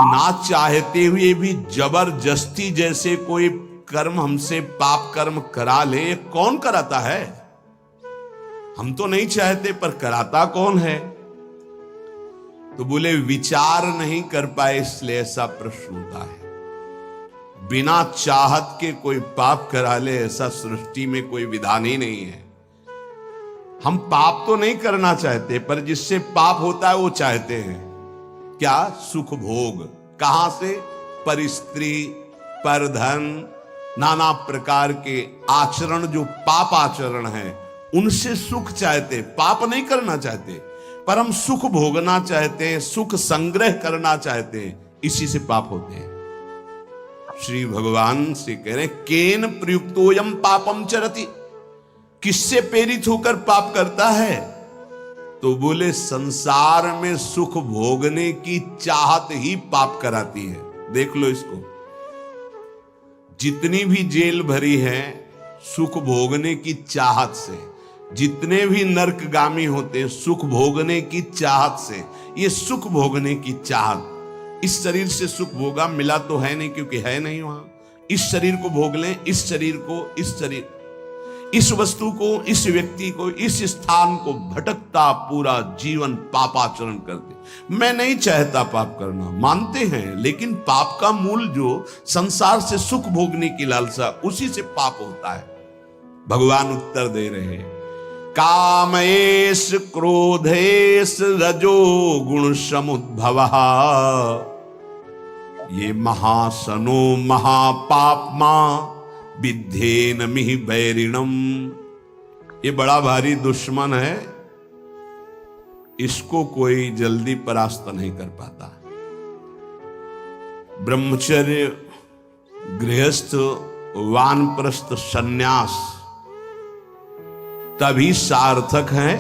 ना चाहते हुए भी जबरदस्ती जैसे कोई कर्म हमसे पाप कर्म करा ले, ये कौन कराता है? हम तो नहीं चाहते पर कराता कौन है? तो बोले विचार नहीं कर पाए इसलिए ऐसा प्रश्न होता है। बिना चाहत के कोई पाप करा ले ऐसा सृष्टि में कोई विधान ही नहीं है। हम पाप तो नहीं करना चाहते पर जिससे पाप होता है वो चाहते हैं। क्या? सुख भोग। कहां से? पर स्त्री, पर धन, नाना प्रकार के आचरण जो पाप आचरण है उनसे सुख चाहते, पाप नहीं करना चाहते पर हम सुख भोगना चाहते हैं, सुख संग्रह करना चाहते हैं, इसी से पाप होते हैं। श्री भगवान से कह रहे केन प्रयुक्तोयम पापम चरति, किससे प्रेरित होकर पाप करता है? तो बोले संसार में सुख भोगने की चाहत ही पाप कराती है। देख लो इसको, जितनी भी जेल भरी है सुख भोगने की चाहत से, जितने भी नरकगामी होते सुख भोगने की चाहत से। ये सुख भोगने की चाहत, इस शरीर से सुख भोगा मिला तो है नहीं क्योंकि है नहीं वहां। इस शरीर को भोग लें, इस शरीर को, इस शरीर, इस वस्तु को, इस व्यक्ति को, इस स्थान को भटकता पूरा जीवन पापाचरण करते। मैं नहीं चाहता पाप करना, मानते हैं, लेकिन पाप का मूल जो संसार से सुख भोगने की लालसा, उसी से पाप होता है। भगवान उत्तर दे रहे हैं कामेश क्रोधेश रजो गुण समुद्भवः, ये महासनो महापापमा विद्धेन मिहि वैरिणम। ये बड़ा भारी दुश्मन है, इसको कोई जल्दी परास्त नहीं कर पाता। ब्रह्मचर्य, गृहस्थ, वानप्रस्थ, सन्यास तभी सार्थक है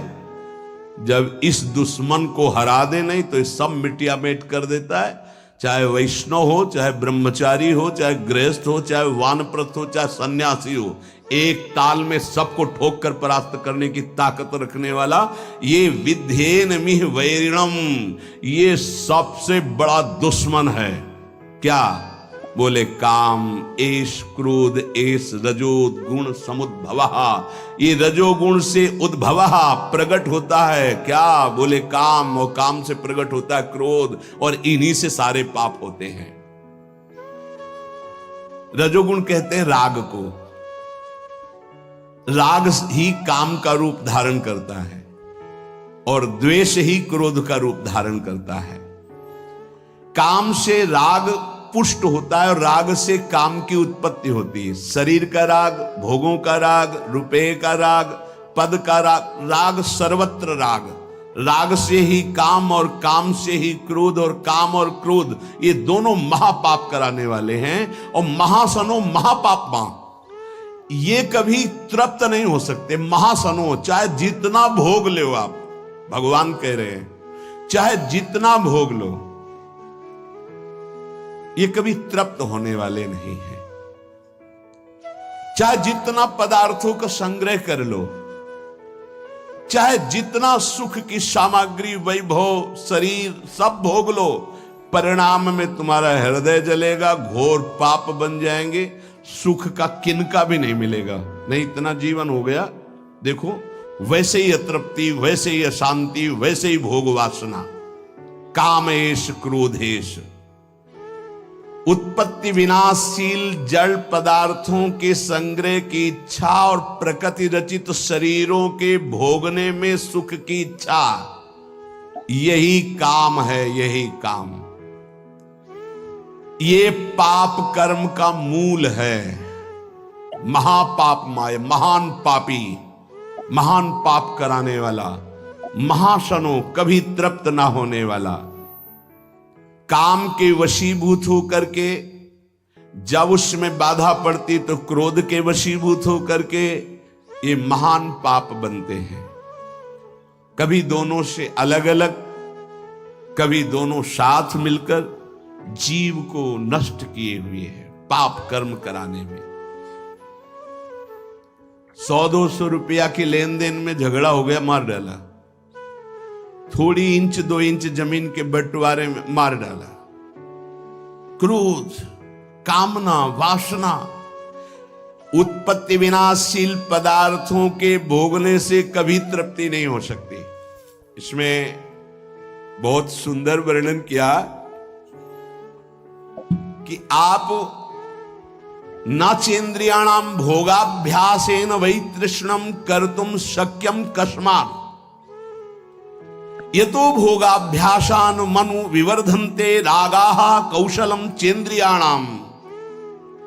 जब इस दुश्मन को हरा दे, नहीं तो इस सब मिटिया मेट कर देता है। चाहे वैष्णव हो, चाहे ब्रह्मचारी हो, चाहे गृहस्थ हो, चाहे वानप्रस्थ हो, चाहे सन्यासी हो, एक ताल में सबको ठोक कर परास्त करने की ताकत रखने वाला ये विद्धेन मिह वैरिणम, ये सबसे बड़ा दुश्मन है। क्या? बोले काम एष क्रोध एष रजो गुण समुद्भवः, ये रजोगुण से उद्भव प्रकट होता है। क्या? बोले काम, और काम से प्रकट होता है क्रोध, और इन्हीं से सारे पाप होते हैं। रजोगुण कहते हैं राग को, राग ही काम का रूप धारण करता है और द्वेष ही क्रोध का रूप धारण करता है। काम से राग पुष्ट होता है और राग से काम की उत्पत्ति होती है। शरीर का राग, भोगों का राग, रुपये का राग, पद का राग, राग सर्वत्र राग। राग से ही काम और काम से ही क्रोध, और काम और क्रोध ये दोनों महापाप कराने वाले हैं। और महासनो महापापमा, ये कभी तृप्त नहीं हो सकते। महासनो, चाहे जितना भोग लो आप, भगवान कह रहे हैं चाहे जितना भोग लो, ये कभी तृप्त होने वाले नहीं है। चाहे जितना पदार्थों का संग्रह कर लो, चाहे जितना सुख की सामग्री, वैभव, शरीर सब भोग लो, परिणाम में तुम्हारा हृदय जलेगा, घोर पाप बन जाएंगे, सुख का किनका भी नहीं मिलेगा। नहीं, इतना जीवन हो गया, देखो वैसे ही अतृप्ति, वैसे ही अशांति, वैसे ही भोग वासना। कामेश क्रोधेश, उत्पत्ति विनाशशील जड़ पदार्थों के संग्रह की इच्छा और प्रकृति रचित शरीरों के भोगने में सुख की इच्छा, यही काम है, यही काम। ये पाप कर्म का मूल है। महापाप माय, महान पापी, महान पाप कराने वाला, महाशनो, कभी तृप्त ना होने वाला, काम के वशीभूत होकर के जब उसमें बाधा पड़ती तो क्रोध के वशीभूत होकर के ये महान पाप बनते हैं। कभी दोनों से अलग अलग, कभी दोनों साथ मिलकर जीव को नष्ट किए हुए हैं पाप कर्म कराने में। 100-200 रुपया के लेन देन में झगड़ा हो गया, मार डाला। थोड़ी इंच 2 इंच जमीन के बंटवारे में मार डाला। क्रोध, कामना, वासना, उत्पत्ति विनाशशील पदार्थों के भोगने से कभी तृप्ति नहीं हो सकती। इसमें बहुत सुंदर वर्णन किया कि आप नाचेन्द्रियाणाम भोगाभ्यासेन वै तृष्णम कर्तुम शक्यम कस्मात् यतो भोगाभ्यासान मनु विवर्धन्ते रागाः कौशलम चेन्द्रियाणाम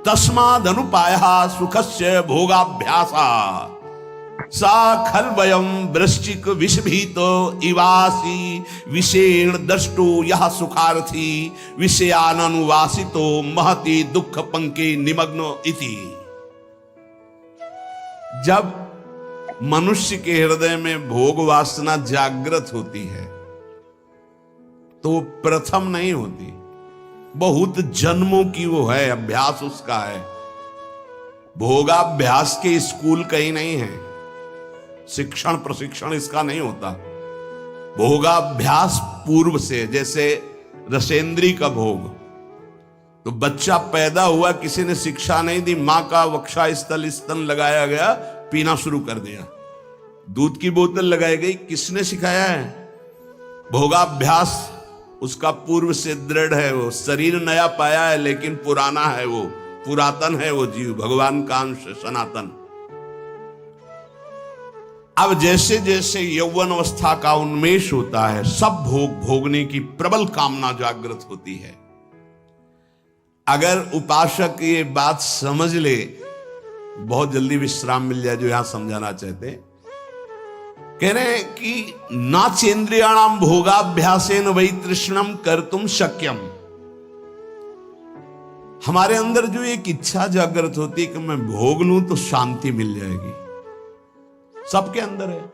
तस्मादनुपायः सुखस्य भोगाभ्यासा सा खल्वयम वृश्चिक विषभीत इवासी विषेण दष्टो यह सुखार्थी विषयानुवासितो महति दुख पंके निमग्न इति। जब मनुष्य के हृदय में भोग वासना जागृत होती है तो प्रथम नहीं होती, बहुत जन्मों की वो है, अभ्यास उसका है। भोगाभ्यास के स्कूल कहीं नहीं है, शिक्षण प्रशिक्षण इसका नहीं होता। भोगाभ्यास पूर्व से, जैसे रसेंद्री का भोग, तो बच्चा पैदा हुआ, किसी ने शिक्षा नहीं दी, मां का वक्षा स्थल स्तन लगाया गया, पीना शुरू कर दिया। दूध की बोतल लगाई गई, किसने सिखाया है? भोगाभ्यास उसका पूर्व से दृढ़ है। वो शरीर नया पाया है लेकिन पुराना है, वो पुरातन है, वो जीव भगवान का अंश सनातन। अब जैसे जैसे यौवन अवस्था का उन्मेष होता है, सब भोग भोगने की प्रबल कामना जागृत होती है। अगर उपासक ये बात समझ ले, बहुत जल्दी विश्राम मिल जाए, जो यहां समझाना चाहते हैं। कह रहे हैं कि नाचेन्द्रियाणाम भोगाभ्यासेन वै तृष्णम कर्तुम शक्यम। हमारे अंदर जो एक इच्छा जागृत होती है कि मैं भोग लूं तो शांति मिल जाएगी, सबके अंदर है।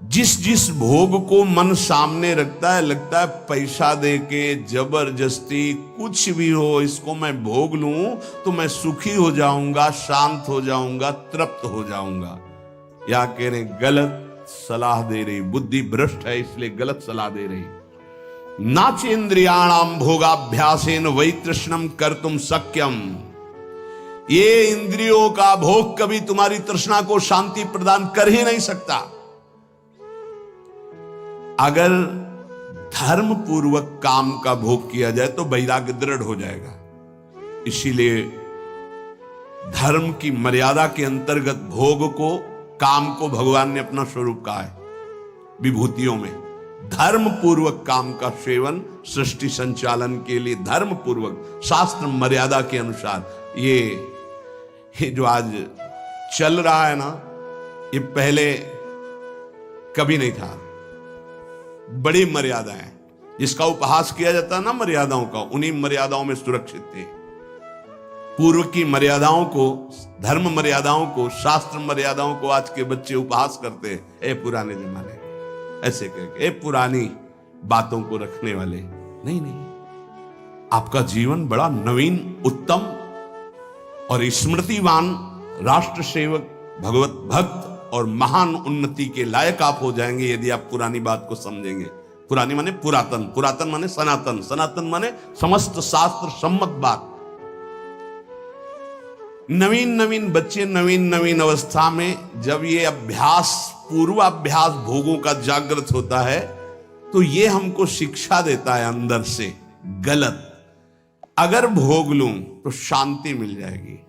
जिस जिस भोग को मन सामने रखता है, लगता है पैसा देके जबरदस्ती कुछ भी हो, इसको मैं भोग लूं तो मैं सुखी हो जाऊंगा, शांत हो जाऊंगा, तृप्त हो जाऊंगा। या कह रहे गलत सलाह दे रही, बुद्धि भ्रष्ट है इसलिए गलत सलाह दे रही। नाचेन्द्रियाणाम भोगाभ्यासेन वै तृष्णम कर्तुम शक्यम। ये इंद्रियों का भोग कभी तुम्हारी तृष्णा को शांति प्रदान कर ही नहीं सकता। अगर धर्म पूर्वक काम का भोग किया जाए तो वैराग्य दृढ़ हो जाएगा। इसीलिए धर्म की मर्यादा के अंतर्गत भोग को, काम को भगवान ने अपना स्वरूप कहा है विभूतियों में। धर्म पूर्वक काम का सेवन सृष्टि संचालन के लिए धर्म पूर्वक शास्त्र मर्यादा के अनुसार, ये जो आज चल रहा है ना, ये पहले कभी नहीं था। बड़ी मर्यादाएं, जिसका उपहास किया जाता है ना मर्यादाओं का, उन्हीं मर्यादाओं में सुरक्षित थे। पूर्व की मर्यादाओं को, धर्म मर्यादाओं को, शास्त्र मर्यादाओं को आज के बच्चे उपहास करते हैं। ए पुराने जमाने, ऐसे कह, ए पुरानी बातों को रखने वाले। नहीं नहीं, आपका जीवन बड़ा नवीन, उत्तम और स्मृतिवान, राष्ट्र सेवक, भगवत भक्त और महान उन्नति के लायक आप हो जाएंगे यदि आप पुरानी बात को समझेंगे। पुरानी माने पुरातन, पुरातन माने सनातन, सनातन माने समस्त शास्त्र सम्मत बात। नवीन नवीन बच्चे नवीन नवीन अवस्था में जब ये अभ्यास, पूर्वाभ्यास भोगों का जागृत होता है तो ये हमको शिक्षा देता है अंदर से, गलत। अगर भोग लूं तो शांति मिल जाएगी,